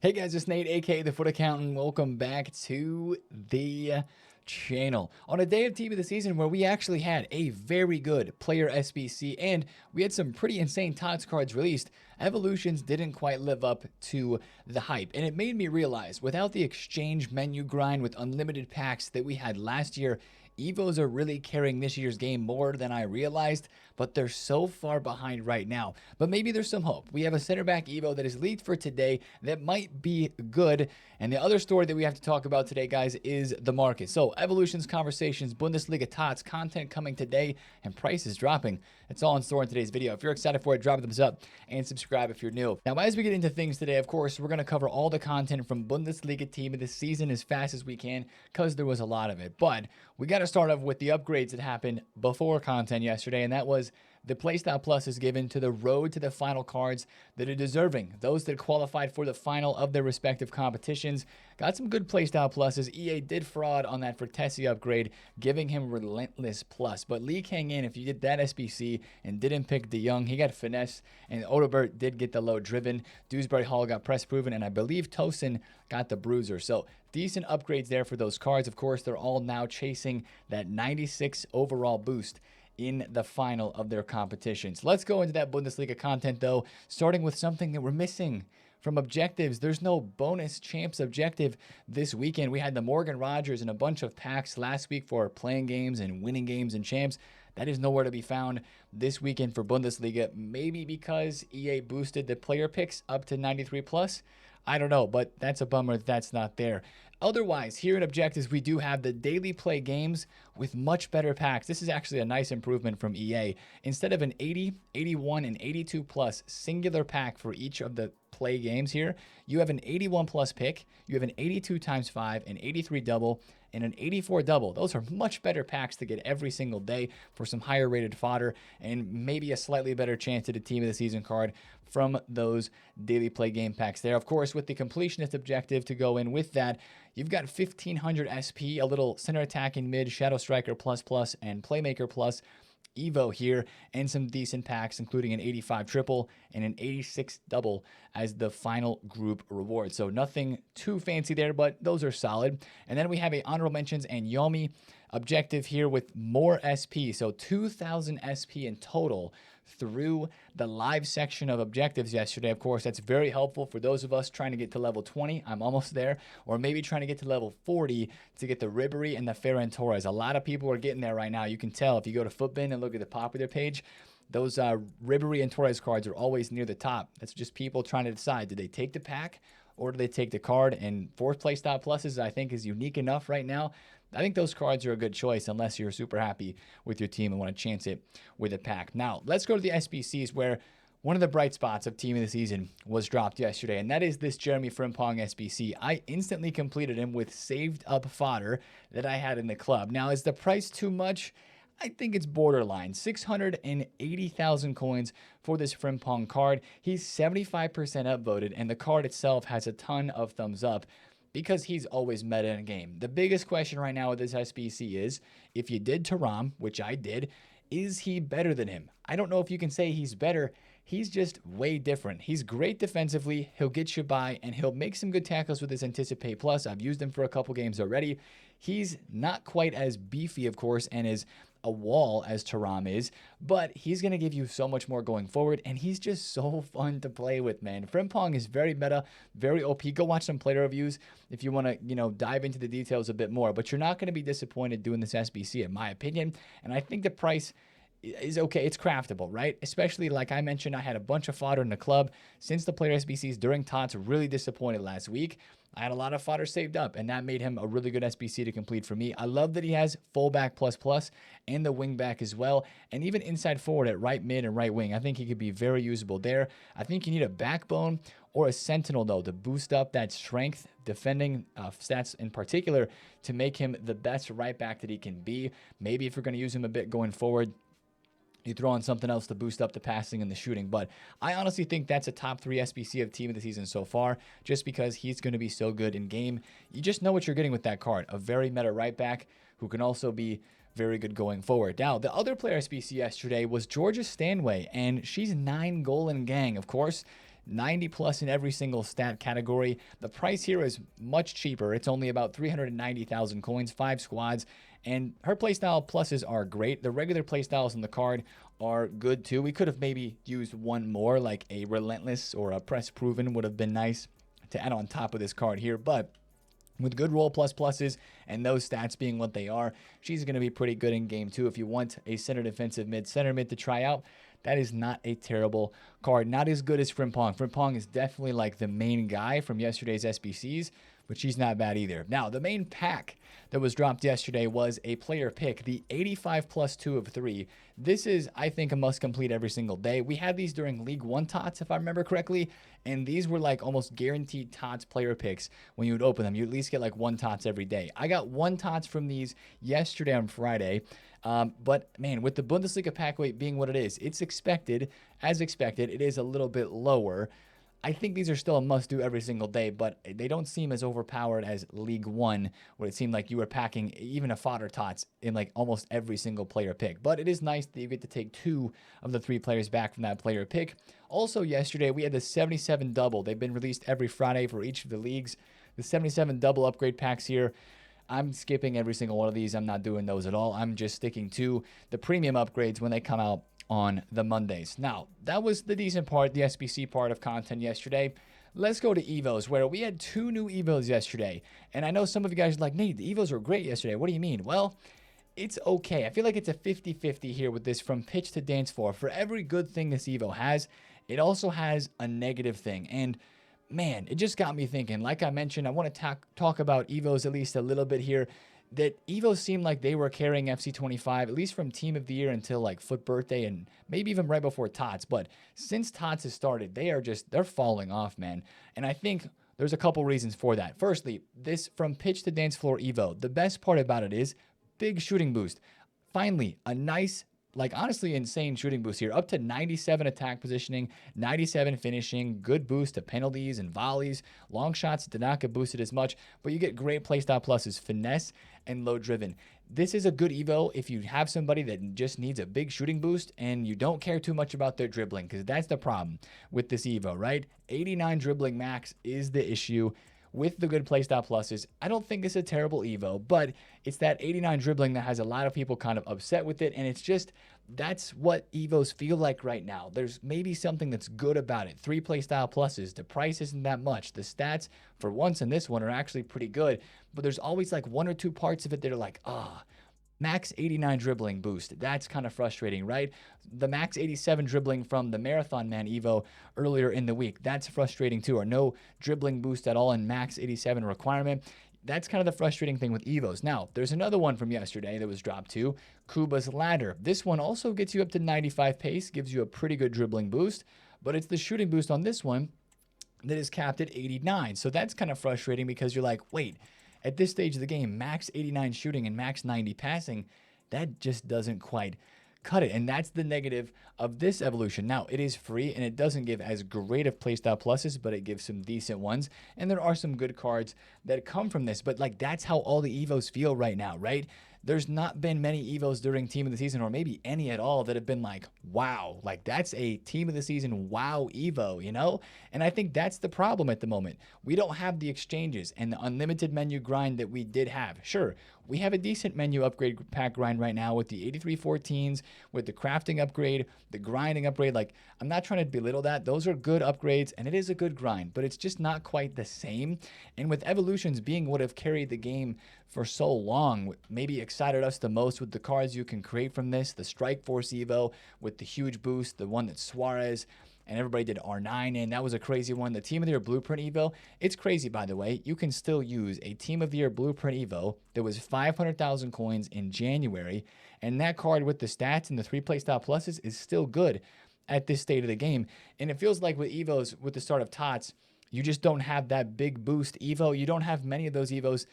Hey guys, it's Nate, aka TheFutAccountant. Welcome back to the channel. On a day of Team of the Season where we actually had a very good player SBC and we had some pretty insane TOTS cards released, Evolutions didn't quite live up to the hype. And it made me realize, without the exchange menu grind with unlimited packs that we had last year, Evos are really carrying this year's game more than I realized, but they're so far behind right now. But maybe there's some hope. We have a center back Evo that is leaked for today that might be good. And the other story that we have to talk about today, guys, is the market. So Evolutions, Conversations, Bundesliga TOTS, content coming today, and prices dropping. It's all in store in today's video. If you're excited for it, drop a thumbs up and subscribe if you're new. Now, as we get into things today, of course, we're going to cover all the content from Bundesliga Team of the Season as fast as we can because there was a lot of it. But we got to start off with the upgrades that happened before content yesterday, and that was the Playstyle Plus is given to the road to the final cards that are deserving. Those that qualified for the final of their respective competitions got some good Playstyle Pluses. EA did fraud on that Vertesi upgrade, giving him Relentless Plus. But Lee Kang In, if you did that SBC and didn't pick De Jong, he got Finesse, and Odobert did get the low driven. Dewsbury Hall got press proven, and I believe Tosin got the Bruiser. So decent upgrades there for those cards. Of course, they're all now chasing that 96 overall boost in the final of their competitions. Let's go into that Bundesliga content, though, starting with something that we're missing from objectives. There's no bonus champs objective this weekend. We had the Morgan Rogers and a bunch of packs last week for playing games and winning games and champs. That is nowhere to be found this weekend for Bundesliga. Maybe because EA boosted the player picks up to 93 plus. I don't know, but that's a bummer that's not there. Otherwise, here in Objectives, we do have the daily play games with much better packs. This is actually a nice improvement from EA. Instead of an 80, 81, and 82 plus singular pack for each of the play games here, you have an 81 plus pick, you have an 82 times 5, an 83 double, and an 84 double. Those are much better packs to get every single day for some higher rated fodder and maybe a slightly better chance at a Team of the Season card from those daily play game packs there. Of course, with the completionist objective to go in with that, you've got 1500 SP, a little center attacking mid, Shadow Striker plus plus, and Playmaker plus Evo here, and some decent packs, including an 85 triple and an 86 double as the final group reward. So nothing too fancy there, but those are solid. And then we have a honorable mentions and Yomi objective here with more SP. So 2000 SP in total through the live section of objectives yesterday. Of course, that's very helpful for those of us trying to get to level 20. I'm almost there. Or maybe trying to get to level 40 to get the Ribery and the Ferran Torres. A lot of people are getting there right now. You can tell if you go to Footbin and look at the popular page, those Ribery and Torres cards are always near the top. That's just people trying to decide, do they take the pack or do they take the card? And 4th Playstyle Pluses, I think, is unique enough right now. I think those cards are a good choice unless you're super happy with your team and want to chance it with a pack. Now, let's go to the SBCs, where one of the bright spots of Team of the Season was dropped yesterday, and that is this Jeremy Frimpong SBC. I instantly completed him with saved up fodder that I had in the club. Now, is the price too much? I think it's borderline. 680,000 coins for this Frimpong card. He's 75% upvoted, and the card itself has a ton of thumbs up because he's always meta in a game. The biggest question right now with this SBC is, if you did Taram, which I did, is he better than him? I don't know if you can say he's better. He's just way different. He's great defensively. He'll get you by, and he'll make some good tackles with his Anticipate Plus. I've used him for a couple games already. He's not quite as beefy, of course, and as a wall as Taram is, but he's going to give you so much more going forward, and he's just so fun to play with, man. Frimpong is very meta, very OP. Go watch some player reviews if you want to, dive into the details a bit more, but you're not going to be disappointed doing this SBC, in my opinion, and I think the price is okay. It's craftable, right? Especially, like I mentioned, I had a bunch of fodder in the club since the player SBCs during TOTS really disappointed last week. I had a lot of fodder saved up, and that made him a really good SBC to complete for me. I love that he has fullback plus plus and the wingback as well, and even inside forward at right mid and right wing. I think he could be very usable there. I think you need a backbone or a sentinel, though, to boost up that strength, defending stats in particular, to make him the best right back that he can be. Maybe if you're going to use him a bit going forward, you throw on something else to boost up the passing and the shooting. But I honestly think that's a top 3 SBC of Team of the Season so far, just because he's going to be so good in game. You just know what you're getting with that card. A very meta right back who can also be very good going forward. Now, the other player SBC yesterday was Georgia Stanway, and she's 9 goal and gang. Of course, 90 plus in every single stat category. The price here is much cheaper. It's only about 390,000 coins, 5 squads, and her playstyle pluses are great. The regular playstyles in the card are good too. We could have maybe used one more, like a Relentless or a Press Proven would have been nice to add on top of this card here, but with good roll pluses and those stats being what they are, she's going to be pretty good in game 2. If you want a center defensive mid, center mid to try out, that is not a terrible card. Not as good as Frimpong. Frimpong is definitely like the main guy from yesterday's SBCs, but she's not bad either. Now, the main pack that was dropped yesterday was a player pick, the 85 plus 2 of 3. This is, I think, a must complete every single day. We had these during League 1 TOTS, if I remember correctly, and these were like almost guaranteed TOTS player picks. When you would open them, you at least get like 1 TOTS every day. I got 1 TOTS from these yesterday on Friday. But man, with the Bundesliga pack weight being what it is, it's expected, as expected, it is a little bit lower. I think these are still a must-do every single day, but they don't seem as overpowered as League 1, where it seemed like you were packing even a fodder tots in like almost every single player pick. But it is nice that you get to take 2 of the 3 players back from that player pick. Also, yesterday, we had the 77 double. They've been released every Friday for each of the leagues. The 77 double upgrade packs here, I'm skipping every single one of these. I'm not doing those at all. I'm just sticking to the premium upgrades when they come out on the Mondays. Now, that was the decent part, the SBC part of content yesterday. Let's go to Evos, where we had 2 new Evos yesterday. And I know some of you guys are like, Nate, the Evos were great yesterday. What do you mean? Well, it's okay. I feel like it's a 50-50 here with this from pitch to dance floor. For every good thing this Evo has, it also has a negative thing. And man, it just got me thinking. Like I mentioned, I want to talk about Evos at least a little bit here. That Evos seemed like they were carrying FC25, at least from Team of the Year until like Foot Birthday and maybe even right before TOTS. But since TOTS has started, they're falling off, man. And I think there's a couple reasons for that. Firstly, this from pitch to dance floor Evo, the best part about it is big shooting boost. Finally, a nice, like honestly insane shooting boost here, up to 97 attack positioning, 97 finishing, good boost to penalties and volleys. Long shots did not get boosted as much, but you get great playstyle pluses, finesse and low driven. This is a good Evo if you have somebody that just needs a big shooting boost and you don't care too much about their dribbling, because that's the problem with this Evo, right? 89 dribbling max is the issue. With the good playstyle pluses, I don't think it's a terrible Evo, but it's that 89 dribbling that has a lot of people kind of upset with it, and it's just, that's what Evos feel like right now. There's maybe something that's good about it. 3 playstyle pluses, the price isn't that much. The stats, for once in this one, are actually pretty good, but there's always like 1 or 2 parts of it that are like, max 89 dribbling boost. That's kind of frustrating, right? The max 87 dribbling from the Marathon Man Evo earlier in the week, that's frustrating too. Or no dribbling boost at all in max 87 requirement. That's kind of the frustrating thing with Evos. Now, there's another one from yesterday that was dropped too, Kuba's Ladder. This one also gets you up to 95 pace, gives you a pretty good dribbling boost, but it's the shooting boost on this one that is capped at 89. So that's kind of frustrating because you're like, wait, at this stage of the game, max 89 shooting and max 90 passing, that just doesn't quite cut it. And that's the negative of this evolution. Now, it is free and it doesn't give as great of playstyle pluses, but it gives some decent ones. And there are some good cards that come from this. But like, that's how all the Evos feel right now, right? There's not been many Evos during Team of the Season, or maybe any at all, that have been like, wow, like that's a Team of the Season wow Evo, you know? And I think that's the problem at the moment. We don't have the exchanges and the unlimited menu grind that we did have. Sure, we have a decent menu upgrade pack grind right now with the 8314s, with the crafting upgrade, the grinding upgrade. Like, I'm not trying to belittle that. Those are good upgrades, and it is a good grind, but it's just not quite the same. And with evolutions being what have carried the game for so long, maybe excited us the most with the cards you can create from this, the Strike Force Evo with the huge boost, the one that Suarez and everybody did R9 in. That was a crazy one. The Team of the Year Blueprint Evo, it's crazy, by the way. You can still use a Team of the Year Blueprint Evo that was 500,000 coins in January, and that card with the stats and the 3 playstyle pluses is still good at this state of the game. And it feels like with Evos, with the start of TOTS, you just don't have that big boost Evo. You don't have many of those Evos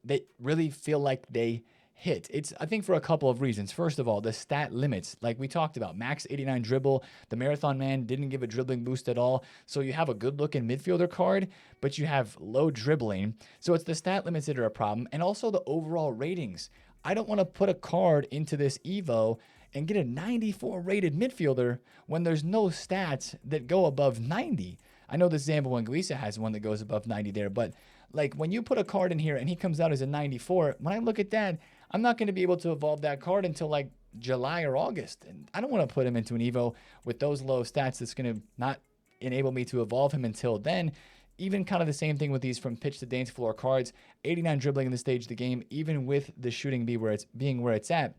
that really feel like they hit. It's, I think, for a couple of reasons. First of all, the stat limits, like we talked about, max 89 dribble. The Marathon Man didn't give a dribbling boost at all. So you have a good looking midfielder card, but you have low dribbling. So it's the stat limits that are a problem. And also the overall ratings. I don't want to put a card into this Evo and get a 94 rated midfielder when there's no stats that go above 90. I know the Zambo Anguissa has one that goes above 90 there, but like when you put a card in here and he comes out as a 94, when I look at that, I'm not going to be able to evolve that card until like July or August. And I don't want to put him into an Evo with those low stats that's going to not enable me to evolve him until then. Even kind of the same thing with these from pitch to dance floor cards. 89 dribbling in the stage of the game, even with the shooting being where it's at.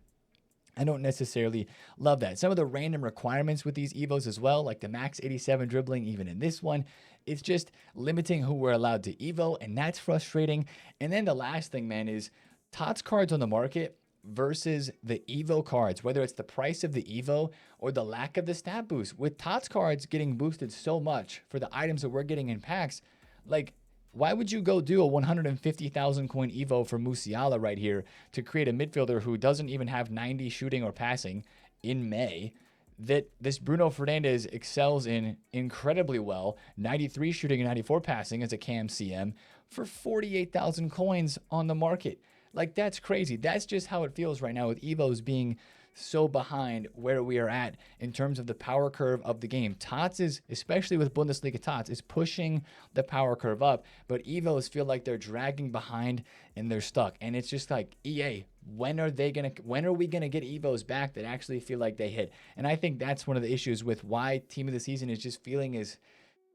I don't necessarily love that. Some of the random requirements with these Evos as well, like the max 87 dribbling, even in this one, it's just limiting who we're allowed to Evo, and that's frustrating. And then the last thing, man, is TOTS cards on the market versus the Evo cards, whether it's the price of the Evo or the lack of the stat boost. With TOTS cards getting boosted so much for the items that we're getting in packs, like, why would you go do a 150,000 coin Evo for Musiala right here to create a midfielder who doesn't even have 90 shooting or passing in May that this Bruno Fernandes excels in incredibly well, 93 shooting and 94 passing as a cam CM for 48,000 coins on the market? Like, that's crazy. That's just how it feels right now with Evos being so behind where we are at in terms of the power curve of the game. TOTS is, especially with Bundesliga TOTS, is pushing the power curve up, but Evos feel like they're dragging behind and they're stuck. And it's just like, EA, when are we gonna get Evos back that actually feel like they hit? And I think that's one of the issues with why Team of the Season is just feeling as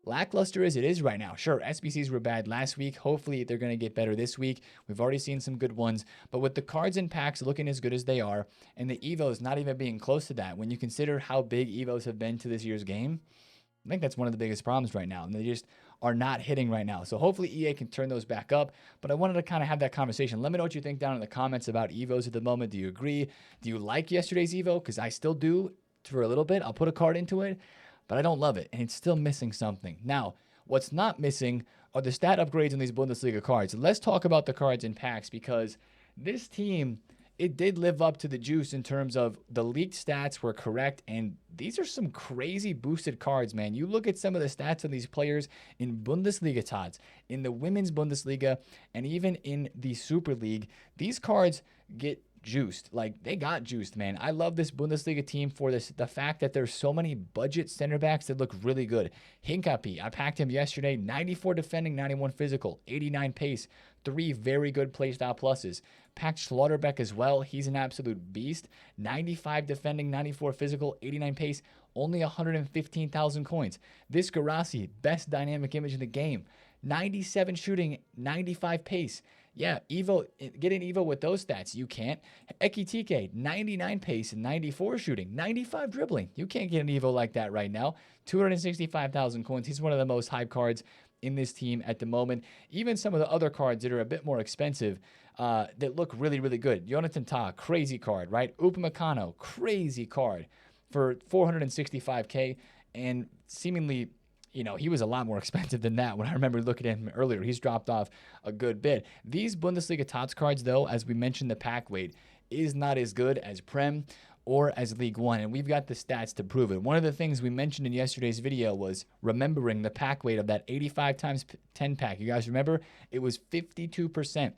lackluster as it is right now. Sure, SBCs were bad last week. Hopefully they're going to get better this week. We've already seen some good ones, but with the cards and packs looking as good as they are, and the Evos not even being close to that, when you consider how big Evos have been to this year's game, I think that's one of the biggest problems right now, and they just are not hitting right now. So hopefully EA can turn those back up, but I wanted to kind of have that conversation. Let me know what you think down in the comments about Evos at the moment. Do you agree? Do you like yesterday's Evo? Because I still do for a little bit. I'll put a card into it, but I don't love it, and it's still missing something. Now, what's not missing are the stat upgrades on these Bundesliga cards. Let's talk about the cards in packs, because this team, it did live up to the juice in terms of the leaked stats were correct, and these are some crazy boosted cards, man. You look at some of the stats of these players in Bundesliga TOTS, in the Women's Bundesliga, and even in the Super League, these cards get juiced. Like, they got juiced, man. I love this Bundesliga team for the fact that there's so many budget center backs that look really good. Hincapi, I packed him yesterday, 94 defending, 91 physical, 89 pace, 3 very good playstyle pluses. Packed Schlotterbeck as well. He's an absolute beast. 95 defending, 94 physical, 89 pace, only 115,000 coins. This Garasi, best dynamic image in the game. 97 shooting, 95 pace. Yeah, Evo, get an Evo with those stats. You can't. Ekitike, 99 pace and 94 shooting, 95 dribbling. You can't get an Evo like that right now. 265,000 coins. He's one of the most hype cards in this team at the moment. Even some of the other cards that are a bit more expensive that look really, really good. Jonathan Tah, crazy card, right? Upamecano, crazy card for 465K, and seemingly, you know, he was a lot more expensive than that when I remember looking at him earlier. He's dropped off a good bit. These Bundesliga TOTS cards, though, as we mentioned, the pack weight is not as good as Prem or as League One, and we've got the stats to prove it. One of the things we mentioned in yesterday's video was remembering the pack weight of that 85 times 10 pack. You guys remember? It was 52%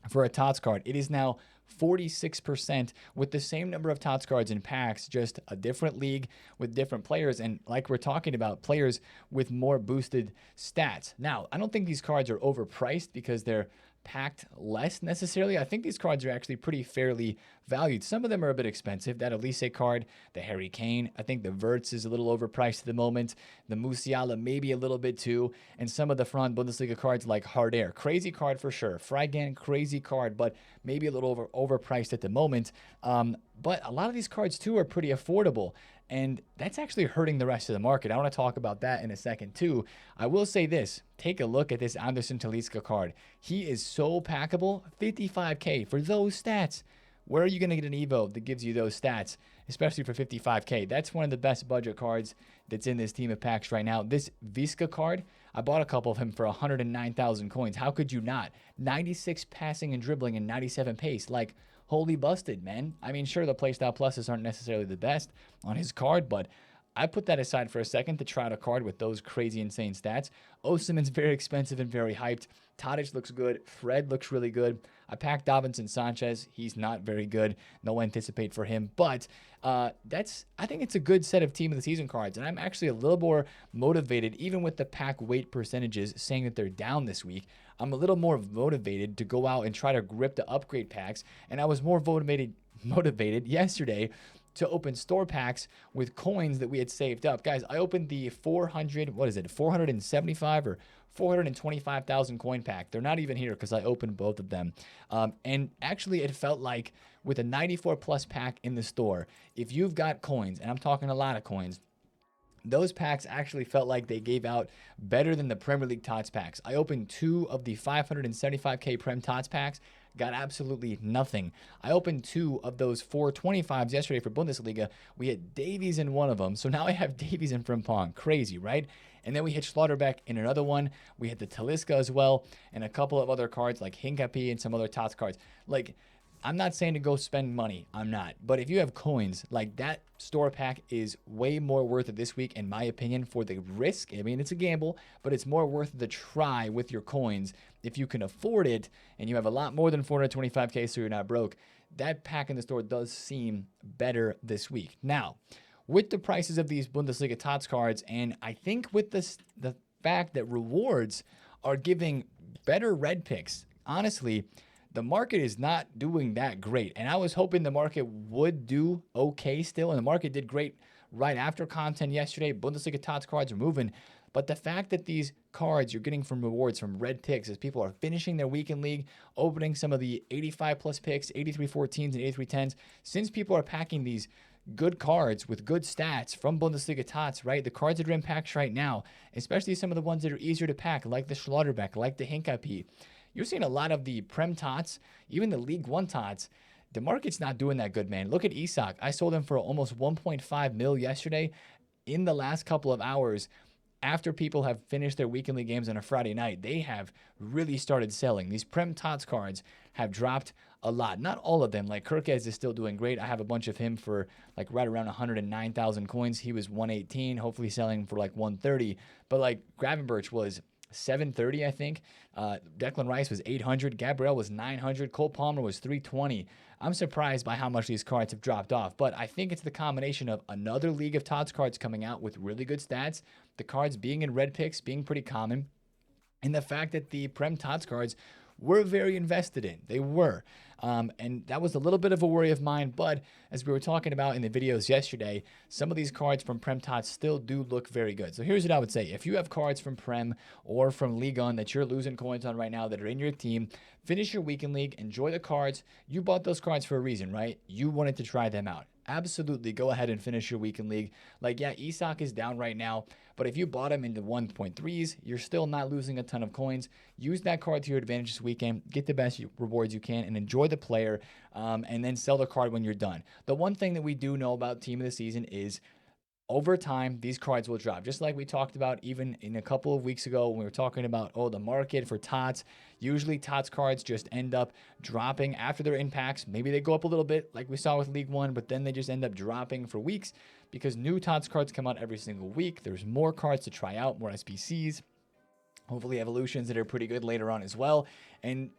for a TOTS card. It is now 46% with the same number of TOTS cards in packs, just a different league with different players, and like we're talking about, players with more boosted stats. Now, I don't think these cards are overpriced because they're packed less necessarily. I think these cards are actually pretty fairly valued. Some of them are a bit expensive. That Elise card, the Harry Kane, I think the Wirtz is a little overpriced at the moment. The Musiala maybe a little bit too. And some of the front Bundesliga cards like Harder, crazy card for sure. Freigan, crazy card, but maybe a little overpriced at the moment. But a lot of these cards too are pretty affordable, and that's actually hurting the rest of the market. I want to talk about that in a second too. I will say this, take a look at this Anderson Talisca card. He is so packable, 55K for those stats. Where are you going to get an Evo that gives you those stats, especially for 55K? That's one of the best budget cards that's in this team of packs right now. This Visca card, I bought a couple of him for 109,000 coins. How could you not? 96 passing and dribbling and 97 pace. Like, holy busted, man. I mean, sure, the playstyle pluses aren't necessarily the best on his card, but I put that aside for a second to try out a card with those crazy, insane stats. Osimhen's very expensive and very hyped. Tadic looks good. Fred looks really good. I packed Davinson Sanchez. He's not very good. No anticipate for him. But I think it's a good set of team of the season cards. And I'm actually a little more motivated, even with the pack weight percentages saying that they're down this week. I'm a little more motivated to go out and try to grip the upgrade packs. And I was more motivated yesterday to open store packs with coins that we had saved up. Guys, I opened the 475 or 425,000 coin pack. They're not even here because I opened both of them. And actually, it felt like with a 94 plus pack in the store, if you've got coins, and I'm talking a lot of coins, those packs actually felt like they gave out better than the Premier League TOTS packs. I opened 2 of the 575k Prem TOTS packs, got absolutely nothing. I opened 2 of those 425s yesterday for Bundesliga. We had Davies in one of them, so now I have Davies in Frimpong. Crazy, right? And then we hit Schlotterbeck in another one. We hit the Talisca as well, and a couple of other cards like Hincapi and some other TOTS cards. Like, I'm not saying to go spend money. I'm not. But if you have coins, like that store pack is way more worth it this week, in my opinion, for the risk. I mean, it's a gamble, but it's more worth the try with your coins. If you can afford it and you have a lot more than 425k, so you're not broke, that pack in the store does seem better this week. Now, with the prices of these Bundesliga TOTS cards, and I think with this, the fact that rewards are giving better red picks, honestly, the market is not doing that great. And I was hoping the market would do okay still. And the market did great right after content yesterday. Bundesliga TOTS cards are moving. But the fact that these cards you're getting from rewards from red picks as people are finishing their weekend league, opening some of the 85 plus picks, 83 14s and 83 10s, since people are packing these good cards with good stats from Bundesliga TOTS, right? The cards that are in packs right now, especially some of the ones that are easier to pack, like the Schlotterbeck, like the Hincapi. You're seeing a lot of the Prem TOTS, even the League One TOTS. The market's not doing that good, man. Look at Isak. I sold him for almost 1.5 mil yesterday in the last couple of hours. After people have finished their weekend league games on a Friday night, they have really started selling. These Prem TOTS cards have dropped a lot. Not all of them. Like Kirkez is still doing great. I have a bunch of him for like right around 109,000 coins. He was 118, hopefully selling for like 130. But like Gravenberch was 730, I think. Declan Rice was 800. Gabriel was 900. Cole Palmer was 320. I'm surprised by how much these cards have dropped off, but I think it's the combination of another league of TOTS cards coming out with really good stats, the cards being in red picks being pretty common, and the fact that the Prem TOTS cards were very invested in. They were. And that was a little bit of a worry of mine, but as we were talking about in the videos yesterday, some of these cards from Prem TOTS still do look very good. So here's what I would say. If you have cards from Prem or from Ligue 1 that you're losing coins on right now that are in your team, finish your weekend league, enjoy the cards. You bought those cards for a reason, right? You wanted to try them out. Absolutely go ahead and finish your weekend league. Like, yeah, Isak is down right now, but if you bought him into 1.3s, you're still not losing a ton of coins. Use that card to your advantage this weekend. Get the best rewards you can and enjoy the player, and then sell the card when you're done. The one thing that we do know about Team of the Season is over time, these cards will drop. Just like we talked about even in a couple of weeks ago when we were talking about, the market for TOTS. Usually TOTS cards just end up dropping after their impacts. Maybe they go up a little bit like we saw with League 1, but then they just end up dropping for weeks because new TOTS cards come out every single week. There's more cards to try out, more SBCs. Hopefully evolutions that are pretty good later on as well. And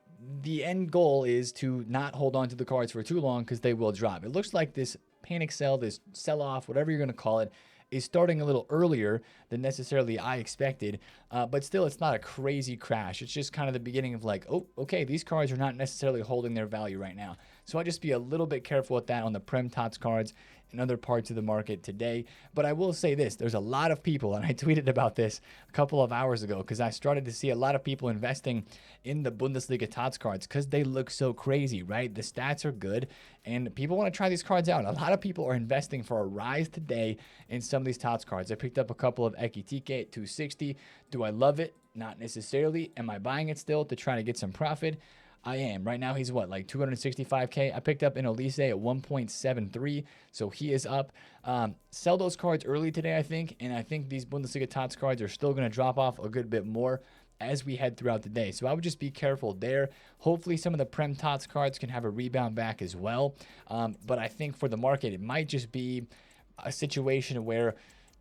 the end goal is to not hold on to the cards for too long because they will drop. It looks like this panic sell, this sell-off, whatever you're going to call it, is starting a little earlier than necessarily I expected, but still it's not a crazy crash. It's just kind of the beginning of like, oh, okay, these cards are not necessarily holding their value right now. So I just be a little bit careful with that on the Prem TOTS cards and other parts of the market today. But I will say this, there's a lot of people, and I tweeted about this a couple of hours ago because I started to see a lot of people investing in the Bundesliga TOTS cards because they look so crazy, right? The stats are good, and people want to try these cards out. A lot of people are investing for a rise today in some of these TOTS cards. I picked up a couple of Ekitike at 260. Do I love it? Not necessarily. Am I buying it still to try to get some profit? I am. Right now, he's what, like 265K? I picked up an Elise at 1.73, so he is up. Sell those cards early today, I think, and I think these Bundesliga TOTS cards are still going to drop off a good bit more as we head throughout the day. So I would just be careful there. Hopefully, some of the Prem TOTS cards can have a rebound back as well. But I think for the market, it might just be a situation where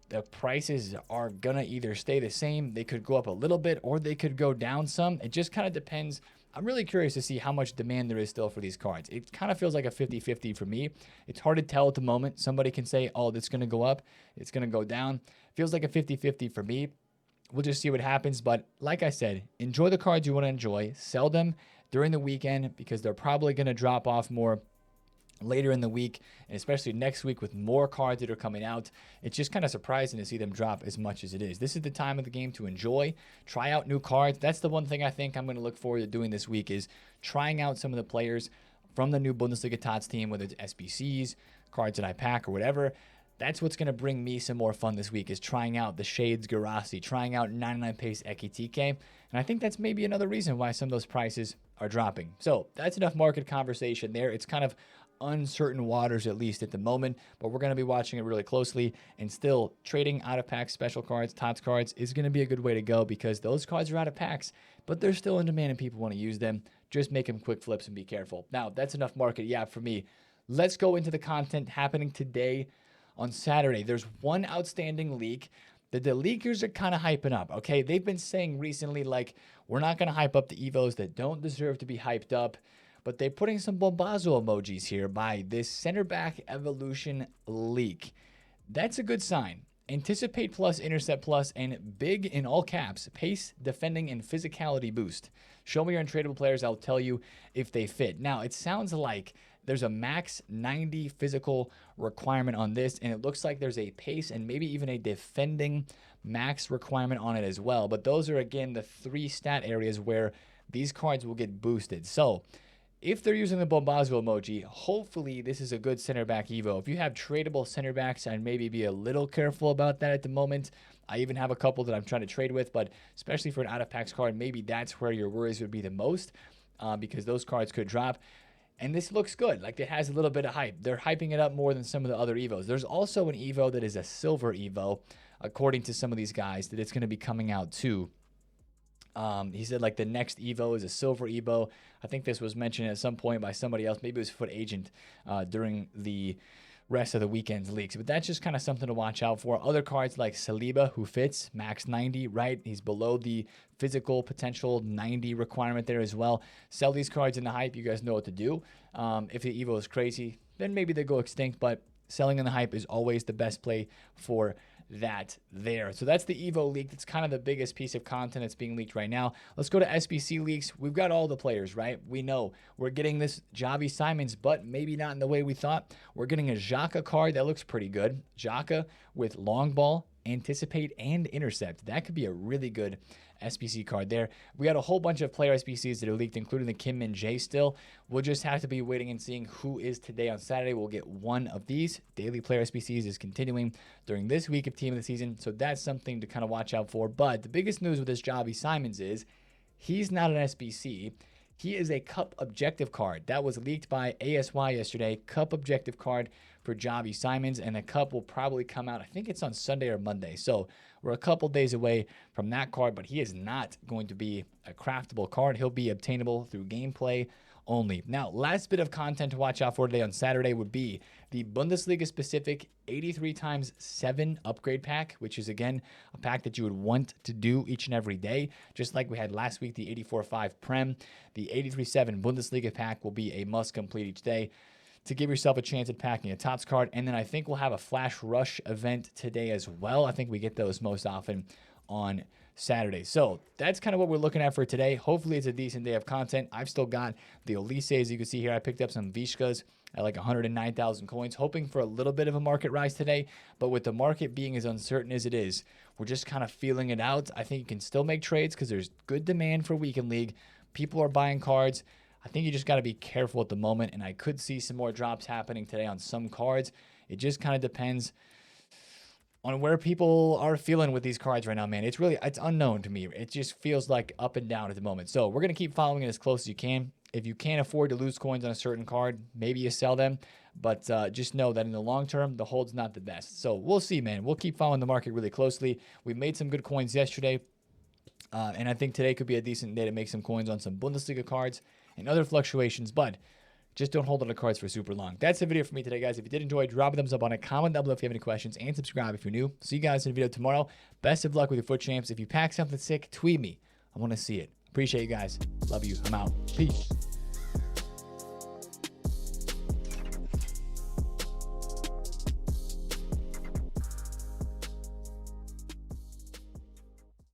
the prices are gonna either stay the same, they could go up a little bit, or they could go down some. It just kind of depends. I'm really curious to see how much demand there is still for these cards. It kind of feels like a 50-50 for me. It's hard to tell at the moment. Somebody can say, oh, this is going to go up, it's going to go down. Feels like a 50-50 for me. We'll just see what happens. But like I said, enjoy the cards you want to enjoy. Sell them during the weekend because they're probably going to drop off more later in the week, and especially next week with more cards that are coming out. It's just kind of surprising to see them drop as much as it is. This is the time of the game to enjoy, try out new cards. That's the one thing I think I'm going to look forward to doing this week, is trying out some of the players from the new Bundesliga TOTS team, whether it's SBCs, cards that I pack, or whatever. That's what's going to bring me some more fun this week, is trying out the Shades Garasi, trying out 99 pace Ekitike. And I think that's maybe another reason why some of those prices are dropping. So that's enough market conversation there. It's kind of uncertain waters, at least at the moment, but we're going to be watching it really closely. And still, trading out of packs special cards, TOTS cards, is going to be a good way to go, because those cards are out of packs, but they're still in demand and people want to use them. Just make them quick flips and be careful. Now, that's enough market yap for me. Let's go into the content happening today. On Saturday, there's one outstanding leak that the leakers are kind of hyping up, okay? They've been saying recently, like, we're not going to hype up the Evos that don't deserve to be hyped up, but they're putting some bombazo emojis here by this center back evolution leak. That's a good sign. Anticipate plus, intercept plus, and big in all caps, pace, defending, and physicality boost. Show me your untradeable players, I'll tell you if they fit. Now, it sounds like there's a max 90 physical requirement on this, and it looks like there's a pace and maybe even a defending max requirement on it as well. But those are, again, the three stat areas where these cards will get boosted. So if they're using the bombazo emoji, hopefully this is a good center back Evo. If you have tradable center backs, I'd maybe be a little careful about that at the moment. I even have a couple that I'm trying to trade with, but especially for an out of packs card, maybe that's where your worries would be the most, because those cards could drop. And this looks good. Like, it has a little bit of hype. They're hyping it up more than some of the other Evos. There's also an Evo that is a silver Evo, according to some of these guys, that it's going to be coming out too. He said, like, the next Evo is a silver Evo. I think this was mentioned at some point by somebody else. Maybe it was FutAccountant during the rest of the weekend's leaks. But that's just kind of something to watch out for. Other cards like Saliba, who fits max 90, right? He's below the physical potential 90 requirement there as well. Sell these cards in the hype. You guys know what to do. If the Evo is crazy, then maybe they go extinct. But selling in the hype is always the best play for that there. So that's the Evo leak. That's kind of the biggest piece of content that's being leaked right now. Let's go to SBC leaks. We've got all the players, right? We know we're getting this Javi Simons, but maybe not in the way we thought. We're getting a Xhaka card that looks pretty good. Xhaka with long ball, anticipate, and intercept. That could be a really good SBC card there. We got a whole bunch of player SBCs that are leaked, including the Kim Min Jae still. We'll just have to be waiting and seeing who is today on Saturday. We'll get one of these. Daily player SBCs is continuing during this week of Team of the Season, so that's something to kind of watch out for. But the biggest news with this Javi Simons is he's not an SBC. He is a Cup Objective card. That was leaked by ASY yesterday. Cup Objective card for Javi Simons, and the Cup will probably come out, I think it's on Sunday or Monday. So we're a couple days away from that card, but he is not going to be a craftable card. He'll be obtainable through gameplay only. Now, last bit of content to watch out for today on Saturday would be the Bundesliga specific 83x7 upgrade pack, which is, again, a pack that you would want to do each and every day. Just like we had last week, the 84.5 Prem, the 83.7 Bundesliga pack will be a must complete each day to give yourself a chance at packing a TOTS card. And then I think we'll have a Flash Rush event today as well. I think we get those most often on Saturday. So that's kind of what we're looking at for today. Hopefully it's a decent day of content. I've still got the Olise, as you can see here. I picked up some Vishkas at like 109,000 coins, hoping for a little bit of a market rise today. But with the market being as uncertain as it is, we're just kind of feeling it out. I think you can still make trades because there's good demand for Weekend League. People are buying cards. I think you just got to be careful at the moment, and I could see some more drops happening today on some cards. It just kind of depends on where people are feeling with these cards right now, man. It's unknown to me. It just feels like up and down at the moment. So we're going to keep following it as close as you can. If you can't afford to lose coins on a certain card, maybe you sell them. But just know that in the long term, the hold's not the best. So we'll see, man. We'll keep following the market really closely. We made some good coins yesterday, and I think today could be a decent day to make some coins on some Bundesliga cards and other fluctuations. But Just don't hold on to cards for super long. That's the video for me today, guys. If you did enjoy, drop a thumbs up on it. Comment down below if you have any questions. And subscribe if you're new. See you guys in the video tomorrow. Best of luck with your FUT champs. If you pack something sick, tweet me. I want to see it. Appreciate you guys. Love you. I'm out. Peace.